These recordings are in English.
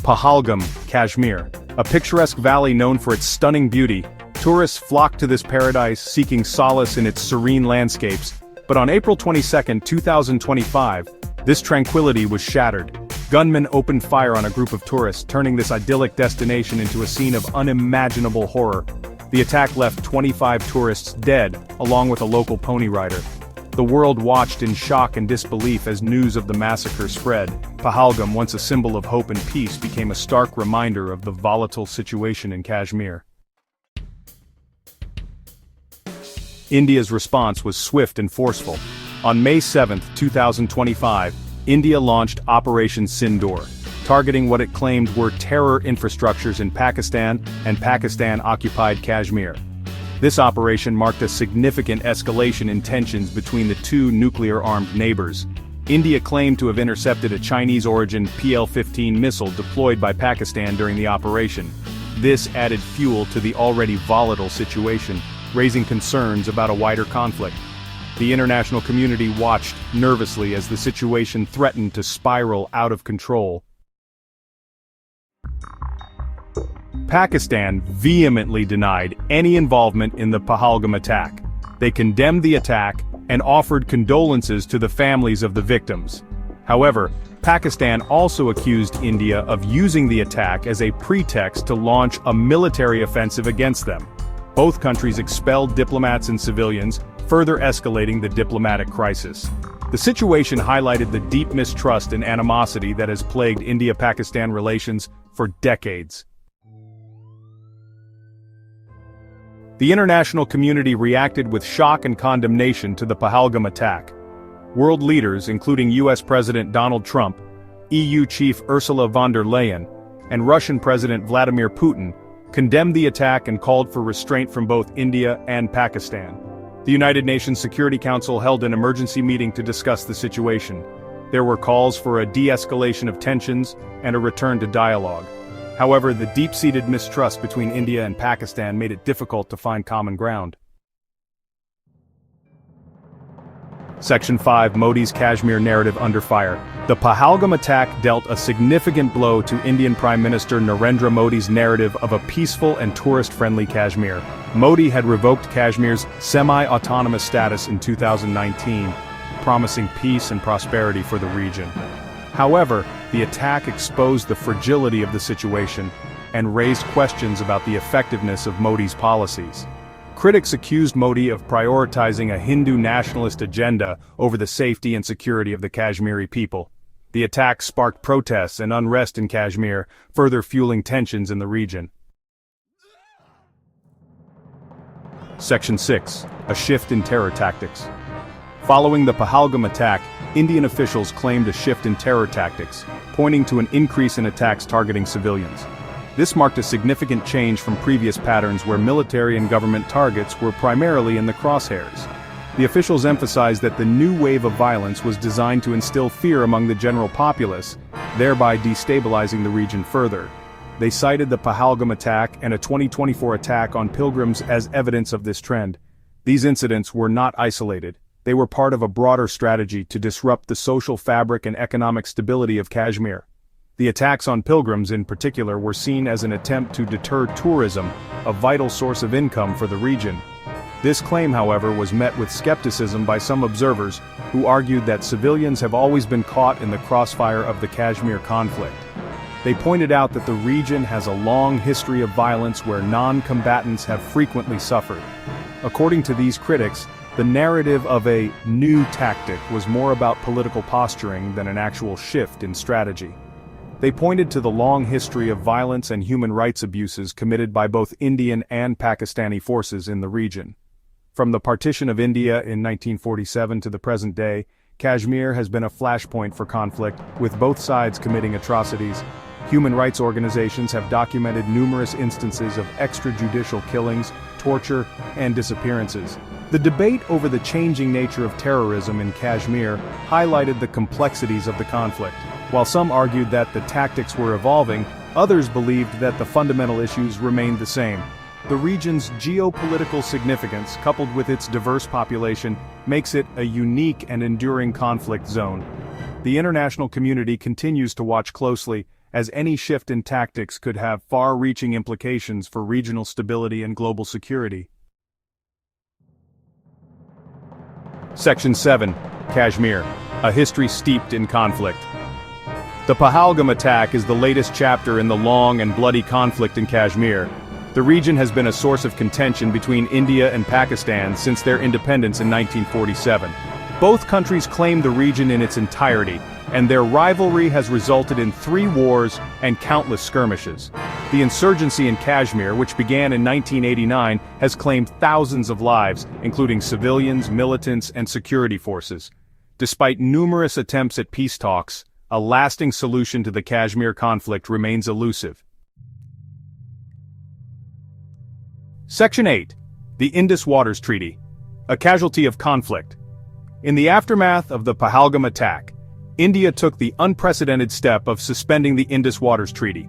Pahalgam, Kashmir. A picturesque valley known for its stunning beauty, tourists flock to this paradise seeking solace in its serene landscapes. But on April 22, 2025, this tranquility was shattered. Gunmen opened fire on a group of tourists, turning this idyllic destination into a scene of unimaginable horror. The attack left 25 tourists dead, along with a local pony rider. The world watched in shock and disbelief as news of the massacre spread. Pahalgam, once a symbol of hope and peace, became a stark reminder of the volatile situation in Kashmir. India's response was swift and forceful. On May 7, 2025, India launched Operation Sindoor, targeting what it claimed were terror infrastructures in Pakistan and Pakistan-occupied Kashmir. This operation marked a significant escalation in tensions between the two nuclear-armed neighbors. India claimed to have intercepted a Chinese-origin PL-15 missile deployed by Pakistan during the operation. This added fuel to the already volatile situation, raising concerns about a wider conflict. The international community watched nervously as the situation threatened to spiral out of control. Pakistan vehemently denied any involvement in the Pahalgam attack. They condemned the attack and offered condolences to the families of the victims. However, Pakistan also accused India of using the attack as a pretext to launch a military offensive against them. Both countries expelled diplomats and civilians, further escalating the diplomatic crisis. The situation highlighted the deep mistrust and animosity that has plagued India-Pakistan relations for decades. The international community reacted with shock and condemnation to the Pahalgam attack. World leaders, including US President Donald Trump, EU Chief Ursula von der Leyen, and Russian President Vladimir Putin, condemned the attack and called for restraint from both India and Pakistan. The United Nations Security Council held an emergency meeting to discuss the situation. There were calls for a de-escalation of tensions and a return to dialogue. However, the deep-seated mistrust between India and Pakistan made it difficult to find common ground. Section 5. Modi's Kashmir narrative under fire. The Pahalgam attack dealt a significant blow to Indian Prime Minister Narendra Modi's narrative of a peaceful and tourist-friendly Kashmir. Modi had revoked Kashmir's semi-autonomous status in 2019, promising peace and prosperity for the region. However, the attack exposed the fragility of the situation and raised questions about the effectiveness of Modi's policies. Critics accused Modi of prioritizing a Hindu nationalist agenda over the safety and security of the Kashmiri people. The attack sparked protests and unrest in Kashmir, further fueling tensions in the region. Section 6. A shift in terror tactics. Following the Pahalgam attack, Indian officials claimed a shift in terror tactics, pointing to an increase in attacks targeting civilians. This marked a significant change from previous patterns where military and government targets were primarily in the crosshairs. The officials emphasized that the new wave of violence was designed to instill fear among the general populace, thereby destabilizing the region further. They cited the Pahalgam attack and a 2024 attack on pilgrims as evidence of this trend. These incidents were not isolated. They were part of a broader strategy to disrupt the social fabric and economic stability of Kashmir. The attacks on pilgrims in particular were seen as an attempt to deter tourism, a vital source of income for the region. This claim, however, was met with skepticism by some observers, who argued that civilians have always been caught in the crossfire of the Kashmir conflict. They pointed out that the region has a long history of violence where non-combatants have frequently suffered. According to these critics, the narrative of a new tactic was more about political posturing than an actual shift in strategy. They pointed to the long history of violence and human rights abuses committed by both Indian and Pakistani forces in the region. From the partition of India in 1947 to the present day, Kashmir has been a flashpoint for conflict, with both sides committing atrocities. Human rights organizations have documented numerous instances of extrajudicial killings, torture, and disappearances. The debate over the changing nature of terrorism in Kashmir highlighted the complexities of the conflict. While some argued that the tactics were evolving, others believed that the fundamental issues remained the same. The region's geopolitical significance, coupled with its diverse population, makes it a unique and enduring conflict zone. The international community continues to watch closely, as any shift in tactics could have far-reaching implications for regional stability and global security. Section 7. Kashmir, a history steeped in conflict. The Pahalgam attack is the latest chapter in the long and bloody conflict in Kashmir. The region has been a source of contention between India and Pakistan since their independence in 1947. Both countries claim the region in its entirety, and their rivalry has resulted in 3 wars and countless skirmishes. The insurgency in Kashmir, which began in 1989, has claimed thousands of lives, including civilians, militants, and security forces. Despite numerous attempts at peace talks, a lasting solution to the Kashmir conflict remains elusive. Section 8. The Indus Waters Treaty. A casualty of conflict. In the aftermath of the Pahalgam attack, India took the unprecedented step of suspending the Indus Waters Treaty.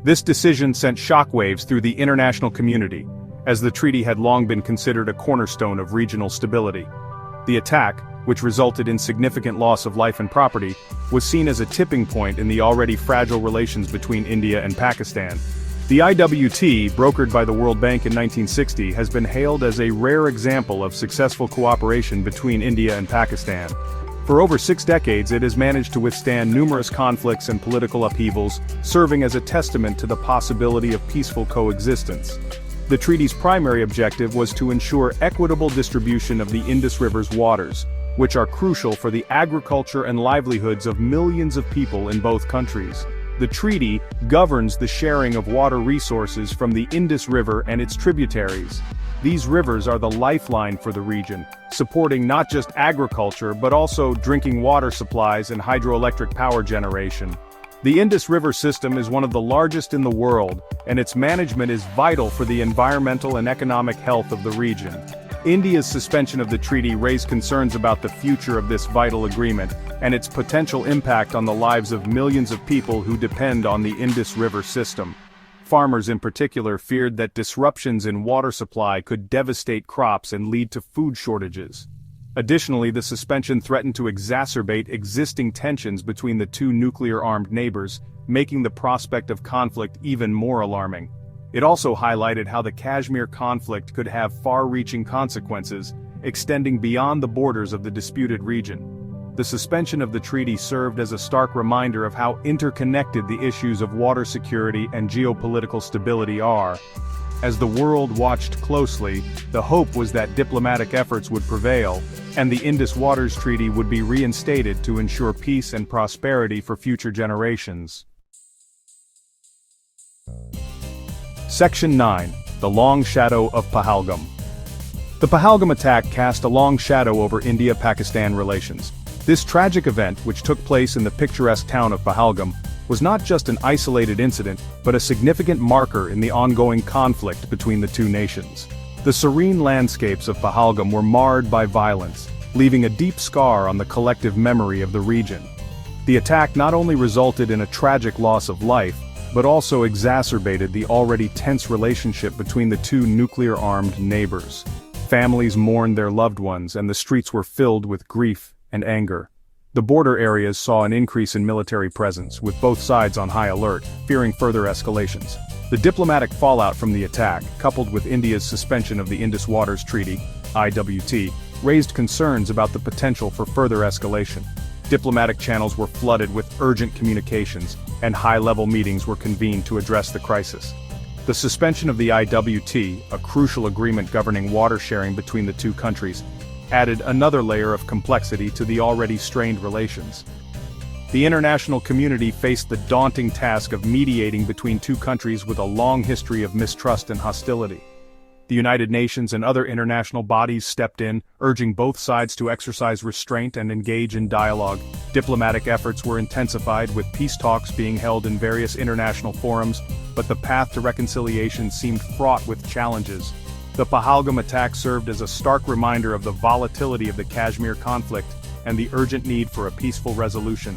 This decision sent shockwaves through the international community, as the treaty had long been considered a cornerstone of regional stability. The attack, which resulted in significant loss of life and property, was seen as a tipping point in the already fragile relations between India and Pakistan. The IWT, brokered by the World Bank in 1960, has been hailed as a rare example of successful cooperation between India and Pakistan. For over 6 decades, it has managed to withstand numerous conflicts and political upheavals, serving as a testament to the possibility of peaceful coexistence. The treaty's primary objective was to ensure equitable distribution of the Indus River's waters, which are crucial for the agriculture and livelihoods of millions of people in both countries. The treaty governs the sharing of water resources from the Indus River and its tributaries. These rivers are the lifeline for the region, supporting not just agriculture but also drinking water supplies and hydroelectric power generation. The Indus River system is one of the largest in the world, and its management is vital for the environmental and economic health of the region. India's suspension of the treaty raised concerns about the future of this vital agreement, and its potential impact on the lives of millions of people who depend on the Indus River system. Farmers in particular feared that disruptions in water supply could devastate crops and lead to food shortages. Additionally, the suspension threatened to exacerbate existing tensions between the 2 nuclear-armed neighbors, making the prospect of conflict even more alarming. It also highlighted how the Kashmir conflict could have far-reaching consequences, extending beyond the borders of the disputed region. The suspension of the treaty served as a stark reminder of how interconnected the issues of water security and geopolitical stability are. As the world watched closely, the hope was that diplomatic efforts would prevail, and the Indus Waters Treaty would be reinstated to ensure peace and prosperity for future generations. Section 9. The Long Shadow of Pahalgam. The Pahalgam attack cast a long shadow over India-Pakistan relations. This tragic event, which took place in the picturesque town of Pahalgam, was not just an isolated incident, but a significant marker in the ongoing conflict between the 2 nations. The serene landscapes of Pahalgam were marred by violence, leaving a deep scar on the collective memory of the region. The attack not only resulted in a tragic loss of life, but also exacerbated the already tense relationship between the 2 nuclear-armed neighbors. Families mourned their loved ones, and the streets were filled with grief and anger. The border areas saw an increase in military presence, with both sides on high alert, fearing further escalations. The diplomatic fallout from the attack, coupled with India's suspension of the Indus Waters Treaty, IWT, raised concerns about the potential for further escalation. Diplomatic channels were flooded with urgent communications, and high-level meetings were convened to address the crisis. The suspension of the IWT, a crucial agreement governing water sharing between the 2 countries, added another layer of complexity to the already strained relations. The international community faced the daunting task of mediating between 2 countries with a long history of mistrust and hostility. The United Nations and other international bodies stepped in, urging both sides to exercise restraint and engage in dialogue. Diplomatic efforts were intensified, with peace talks being held in various international forums, but the path to reconciliation seemed fraught with challenges. The Pahalgam attack served as a stark reminder of the volatility of the Kashmir conflict and the urgent need for a peaceful resolution.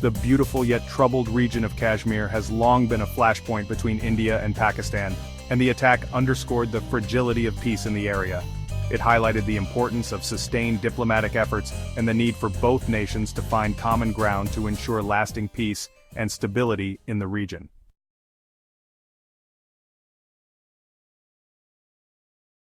The beautiful yet troubled region of Kashmir has long been a flashpoint between India and Pakistan, and the attack underscored the fragility of peace in the area. It highlighted the importance of sustained diplomatic efforts and the need for both nations to find common ground to ensure lasting peace and stability in the region.